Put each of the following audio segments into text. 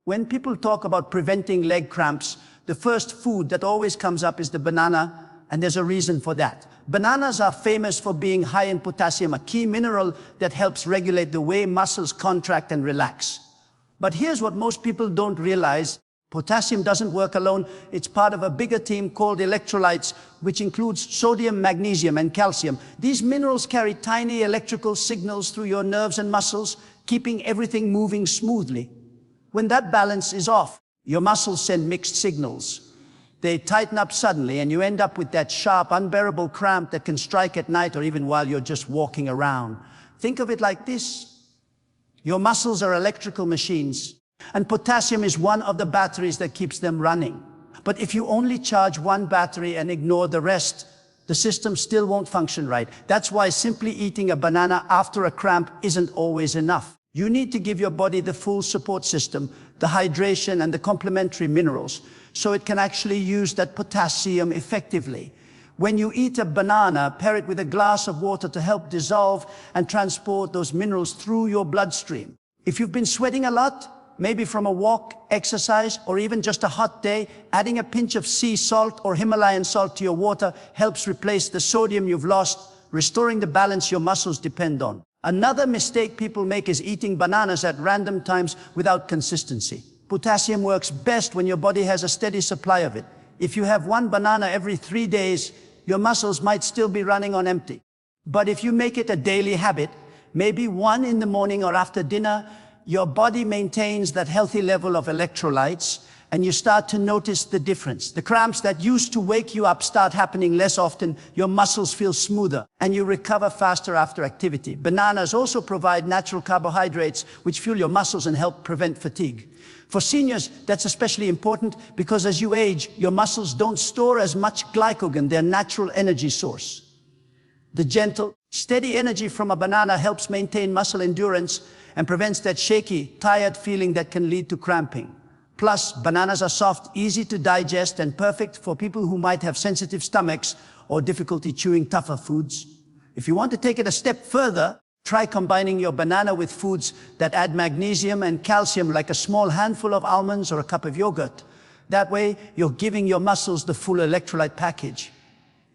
When people talk about preventing leg cramps, the first food that always comes up is the banana, and there's a reason for that. Bananas are famous for being high in potassium, a key mineral that helps regulate the way muscles contract and relax. But here's what most people don't realize. Potassium doesn't work alone. It's part of a bigger team called electrolytes, which includes sodium, magnesium, and calcium. These minerals carry tiny electrical signals through your nerves and muscles, keeping everything moving smoothly. When that balance is off, your muscles send mixed signals. They tighten up suddenly, and you end up with that sharp, unbearable cramp that can strike at night or even while you're just walking around. Think of it like this. Your muscles are electrical machines, and potassium is one of the batteries that keeps them running. But if you only charge one battery and ignore the rest, the system still won't function right. That's why simply eating a banana after a cramp isn't always enough. You need to give your body the full support system, the hydration and the complementary minerals, so it can actually use that potassium effectively. When you eat a banana, pair it with a glass of water to help dissolve and transport those minerals through your bloodstream. If you've been sweating a lot, maybe from a walk, exercise, or even just a hot day, adding a pinch of sea salt or Himalayan salt to your water helps replace the sodium you've lost, restoring the balance your muscles depend on. Another mistake people make is eating bananas at random times without consistency. Potassium works best when your body has a steady supply of it. If you have one banana every 3 days, your muscles might still be running on empty. But if you make it a daily habit, maybe one in the morning or after dinner, your body maintains that healthy level of electrolytes, and you start to notice the difference. The cramps that used to wake you up start happening less often, your muscles feel smoother, and you recover faster after activity. Bananas also provide natural carbohydrates, which fuel your muscles and help prevent fatigue. For seniors, that's especially important because as you age, your muscles don't store as much glycogen, their natural energy source. The gentle, steady energy from a banana helps maintain muscle endurance and prevents that shaky, tired feeling that can lead to cramping. Plus, bananas are soft, easy to digest, and perfect for people who might have sensitive stomachs or difficulty chewing tougher foods. If you want to take it a step further, try combining your banana with foods that add magnesium and calcium, like a small handful of almonds or a cup of yogurt. That way, you're giving your muscles the full electrolyte package.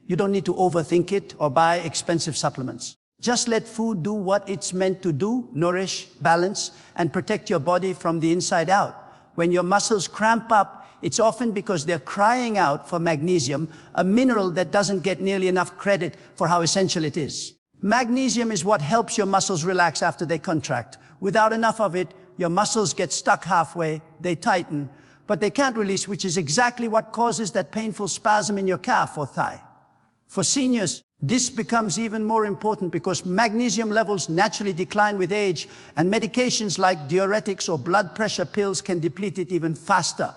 You don't need to overthink it or buy expensive supplements. Just let food do what it's meant to do, nourish, balance, and protect your body from the inside out. When your muscles cramp up, it's often because they're crying out for magnesium, a mineral that doesn't get nearly enough credit for how essential it is. Magnesium is what helps your muscles relax after they contract. Without enough of it, your muscles get stuck halfway, they tighten, but they can't release, which is exactly what causes that painful spasm in your calf or thigh. For seniors, this becomes even more important because magnesium levels naturally decline with age, and medications like diuretics or blood pressure pills can deplete it even faster.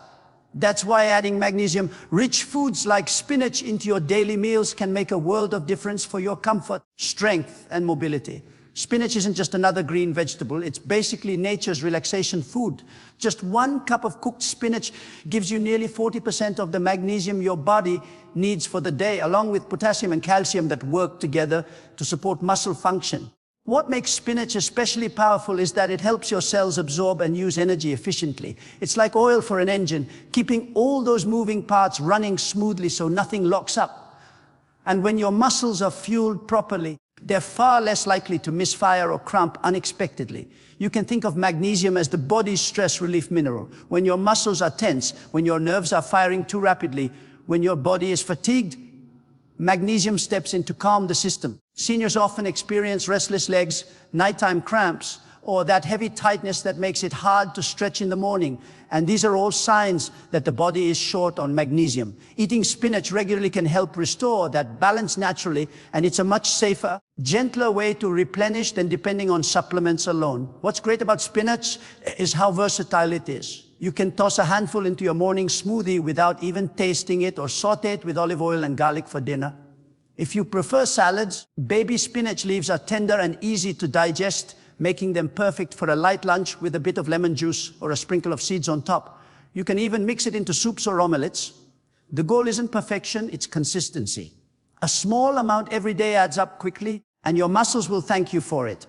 That's why adding magnesium-rich foods like spinach into your daily meals can make a world of difference for your comfort, strength, and mobility. Spinach isn't just another green vegetable, it's basically nature's relaxation food. Just 1 cup of cooked spinach gives you nearly 40% of the magnesium your body needs for the day, along with potassium and calcium that work together to support muscle function. What makes spinach especially powerful is that it helps your cells absorb and use energy efficiently. It's like oil for an engine, keeping all those moving parts running smoothly so nothing locks up. And when your muscles are fueled properly, they're far less likely to misfire or cramp unexpectedly. You can think of magnesium as the body's stress relief mineral. When your muscles are tense, when your nerves are firing too rapidly, when your body is fatigued, magnesium steps in to calm the system. Seniors often experience restless legs, nighttime cramps, or that heavy tightness that makes it hard to stretch in the morning. And these are all signs that the body is short on magnesium. Eating spinach regularly can help restore that balance naturally, and it's a much safer, gentler way to replenish than depending on supplements alone. What's great about spinach is how versatile it is. You can toss a handful into your morning smoothie without even tasting it, or saute it with olive oil and garlic for dinner. If you prefer salads, baby spinach leaves are tender and easy to digest, making them perfect for a light lunch with a bit of lemon juice or a sprinkle of seeds on top. You can even mix it into soups or omelettes. The goal isn't perfection, it's consistency. A small amount every day adds up quickly, and your muscles will thank you for it.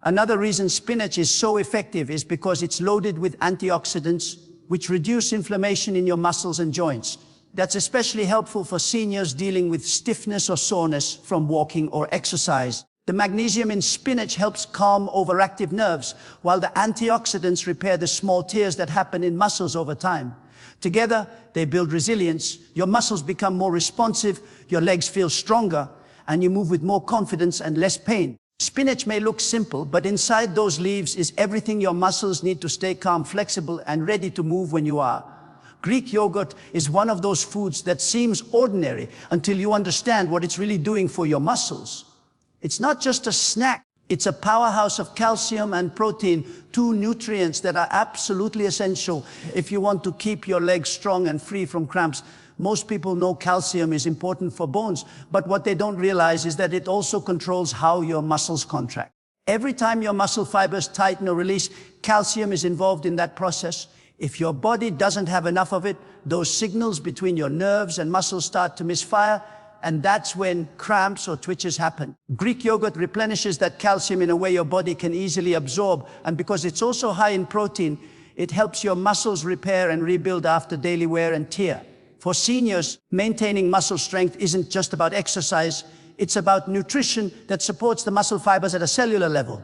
Another reason spinach is so effective is because it's loaded with antioxidants, which reduce inflammation in your muscles and joints. That's especially helpful for seniors dealing with stiffness or soreness from walking or exercise. The magnesium in spinach helps calm overactive nerves, while the antioxidants repair the small tears that happen in muscles over time. Together, they build resilience. Your muscles become more responsive, your legs feel stronger, and you move with more confidence and less pain. Spinach may look simple, but inside those leaves is everything your muscles need to stay calm, flexible, and ready to move when you are. Greek yogurt is one of those foods that seems ordinary until you understand what it's really doing for your muscles. It's not just a snack, it's a powerhouse of calcium and protein, two nutrients that are absolutely essential if you want to keep your legs strong and free from cramps. Most people know calcium is important for bones, but what they don't realize is that it also controls how your muscles contract. Every time your muscle fibers tighten or release, calcium is involved in that process. If your body doesn't have enough of it, those signals between your nerves and muscles start to misfire, and that's when cramps or twitches happen. Greek yogurt replenishes that calcium in a way your body can easily absorb, and because it's also high in protein, it helps your muscles repair and rebuild after daily wear and tear. For seniors, maintaining muscle strength isn't just about exercise, it's about nutrition that supports the muscle fibers at a cellular level.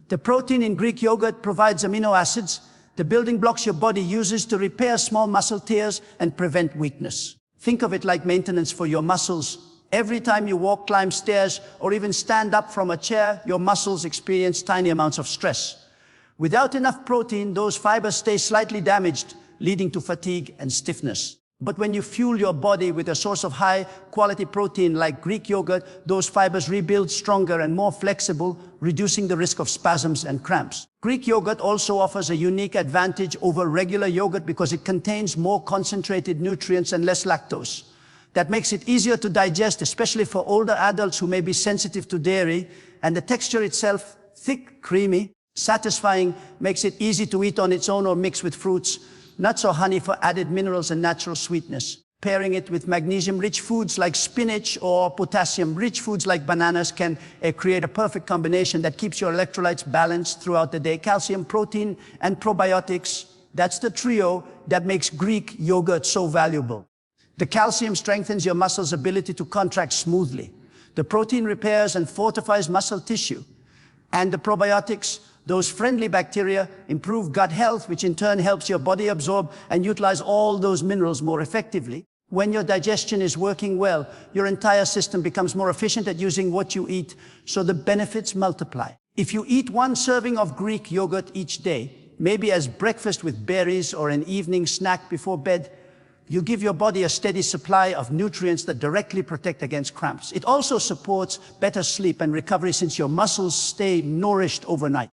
The protein in Greek yogurt provides amino acids, the building blocks your body uses to repair small muscle tears and prevent weakness. Think of it like maintenance for your muscles. Every time you walk, climb stairs, or even stand up from a chair, your muscles experience tiny amounts of stress. Without enough protein, those fibers stay slightly damaged, leading to fatigue and stiffness. But when you fuel your body with a source of high-quality protein like Greek yogurt, those fibers rebuild stronger and more flexible, reducing the risk of spasms and cramps. Greek yogurt also offers a unique advantage over regular yogurt because it contains more concentrated nutrients and less lactose. That makes it easier to digest, especially for older adults who may be sensitive to dairy, and the texture itself, thick, creamy, satisfying, makes it easy to eat on its own or mix with fruits, nuts or honey for added minerals and natural sweetness. Pairing it with magnesium-rich foods like spinach or potassium-rich foods like bananas can create a perfect combination that keeps your electrolytes balanced throughout the day. Calcium, protein, and probiotics, that's the trio that makes Greek yogurt so valuable. The calcium strengthens your muscles' ability to contract smoothly. The protein repairs and fortifies muscle tissue. And the probiotics, those friendly bacteria, improve gut health, which in turn helps your body absorb and utilize all those minerals more effectively. When your digestion is working well, your entire system becomes more efficient at using what you eat, so the benefits multiply. If you eat one serving of Greek yogurt each day, maybe as breakfast with berries or an evening snack before bed, you give your body a steady supply of nutrients that directly protect against cramps. It also supports better sleep and recovery since your muscles stay nourished overnight.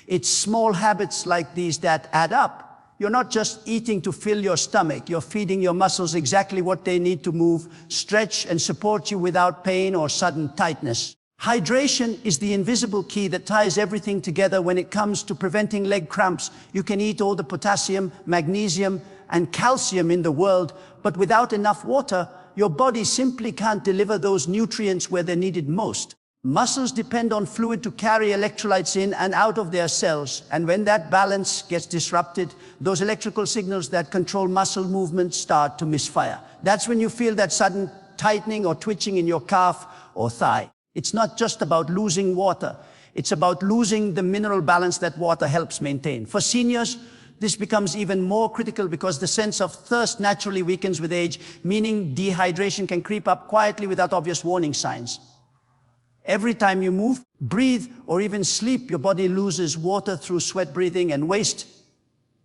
It's small habits like these that add up. You're not just eating to fill your stomach, you're feeding your muscles exactly what they need to move, stretch, and support you without pain or sudden tightness. Hydration is the invisible key that ties everything together when it comes to preventing leg cramps. You can eat all the potassium, magnesium, and calcium in the world, but without enough water, your body simply can't deliver those nutrients where they're needed most. Muscles depend on fluid to carry electrolytes in and out of their cells, and when that balance gets disrupted, those electrical signals that control muscle movement start to misfire. That's when you feel that sudden tightening or twitching in your calf or thigh. It's not just about losing water, it's about losing the mineral balance that water helps maintain. For seniors, this becomes even more critical because the sense of thirst naturally weakens with age, meaning dehydration can creep up quietly without obvious warning signs. Every time you move, breathe, or even sleep, your body loses water through sweat, breathing, and waste.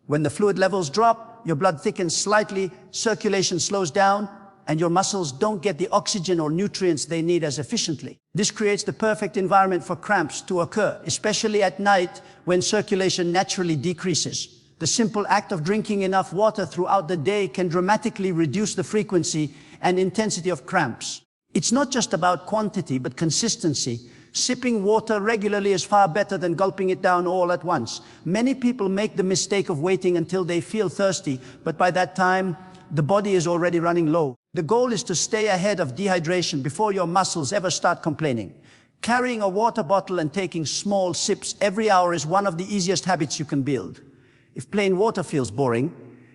When the fluid levels drop, your blood thickens slightly, circulation slows down, and your muscles don't get the oxygen or nutrients they need as efficiently. This creates the perfect environment for cramps to occur, especially at night when circulation naturally decreases. The simple act of drinking enough water throughout the day can dramatically reduce the frequency and intensity of cramps. It's not just about quantity, but consistency. Sipping water regularly is far better than gulping it down all at once. Many people make the mistake of waiting until they feel thirsty, but by that time, the body is already running low. The goal is to stay ahead of dehydration before your muscles ever start complaining. Carrying a water bottle and taking small sips every hour is one of the easiest habits you can build. If plain water feels boring,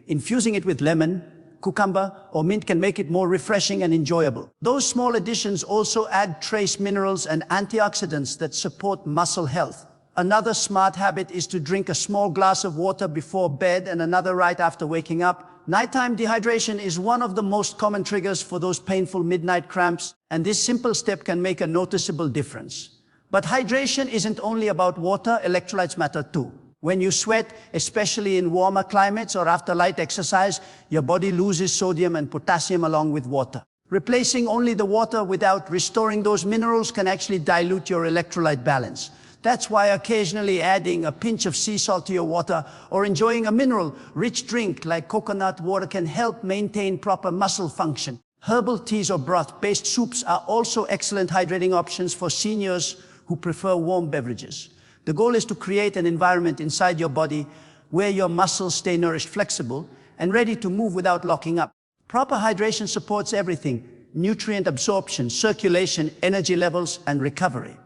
infusing it with lemon, cucumber, or mint can make it more refreshing and enjoyable. Those small additions also add trace minerals and antioxidants that support muscle health. Another smart habit is to drink a small glass of water before bed and another right after waking up. Nighttime dehydration is one of the most common triggers for those painful midnight cramps, and this simple step can make a noticeable difference. But hydration isn't only about water, electrolytes matter too. When you sweat, especially in warmer climates or after light exercise, your body loses sodium and potassium along with water. Replacing only the water without restoring those minerals can actually dilute your electrolyte balance. That's why occasionally adding a pinch of sea salt to your water or enjoying a mineral-rich drink like coconut water can help maintain proper muscle function. Herbal teas or broth-based soups are also excellent hydrating options for seniors who prefer warm beverages. The goal is to create an environment inside your body where your muscles stay nourished, flexible, and ready to move without locking up. Proper hydration supports everything: nutrient absorption, circulation, energy levels, and recovery.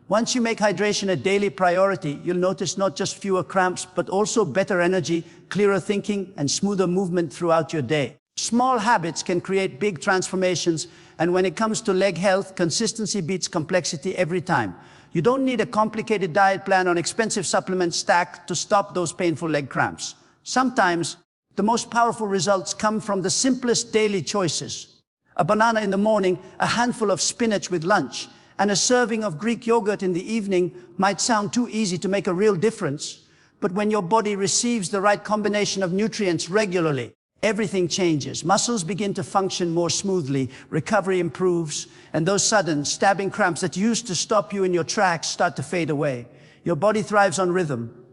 Once you make hydration a daily priority, you'll notice not just fewer cramps, but also better energy, clearer thinking, and smoother movement throughout your day. Small habits can create big transformations, and when it comes to leg health, consistency beats complexity every time. You don't need a complicated diet plan or an expensive supplement stack to stop those painful leg cramps. Sometimes, the most powerful results come from the simplest daily choices. A banana in the morning, a handful of spinach with lunch, and a serving of Greek yogurt in the evening might sound too easy to make a real difference. But when your body receives the right combination of nutrients regularly, everything changes. Muscles begin to function more smoothly, recovery improves, and those sudden, stabbing cramps that used to stop you in your tracks start to fade away. Your body thrives on rhythm.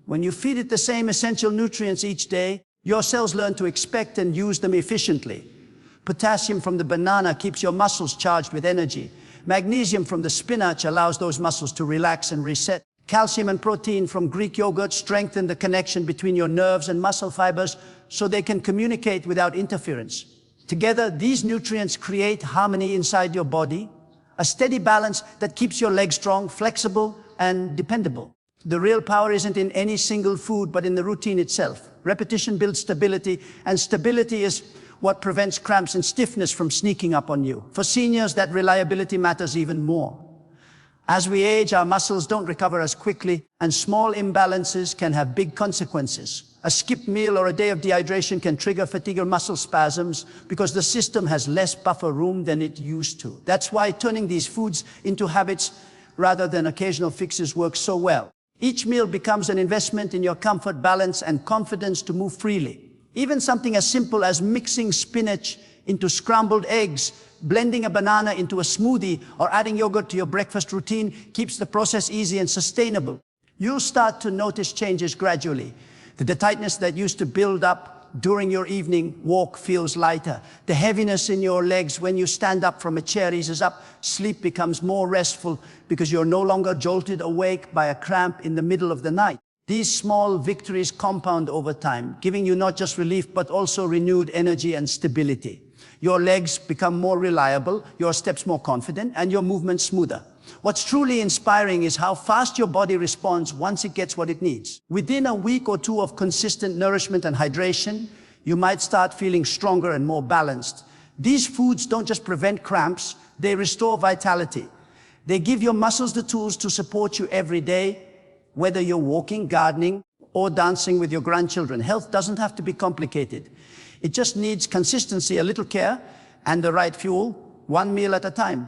When you feed it the same essential nutrients each day, your cells learn to expect and use them efficiently. Potassium from the banana keeps your muscles charged with energy. Magnesium from the spinach allows those muscles to relax and reset. Calcium and protein from Greek yogurt strengthen the connection between your nerves and muscle fibers so they can communicate without interference. Together, these nutrients create harmony inside your body, a steady balance that keeps your legs strong, flexible, and dependable. The real power isn't in any single food, but in the routine itself. Repetition builds stability, and stability is what prevents cramps and stiffness from sneaking up on you. For seniors, that reliability matters even more. As we age, our muscles don't recover as quickly, and small imbalances can have big consequences. A skipped meal or a day of dehydration can trigger fatigue or muscle spasms because the system has less buffer room than it used to. That's why turning these foods into habits rather than occasional fixes works so well. Each meal becomes an investment in your comfort, balance, and confidence to move freely. Even something as simple as mixing spinach into scrambled eggs, blending a banana into a smoothie, or adding yogurt to your breakfast routine keeps the process easy and sustainable. You'll start to notice changes gradually. The tightness that used to build up during your evening walk feels lighter. The heaviness in your legs when you stand up from a chair eases up. Sleep becomes more restful because you're no longer jolted awake by a cramp in the middle of the night. These small victories compound over time, giving you not just relief, but also renewed energy and stability. Your legs become more reliable, your steps more confident, and your movement smoother. What's truly inspiring is how fast your body responds once it gets what it needs. Within a week or two of consistent nourishment and hydration, you might start feeling stronger and more balanced. These foods don't just prevent cramps, they restore vitality. They give your muscles the tools to support you every day. Whether you're walking, gardening, or dancing with your grandchildren, health doesn't have to be complicated. It just needs consistency, a little care, and the right fuel, one meal at a time.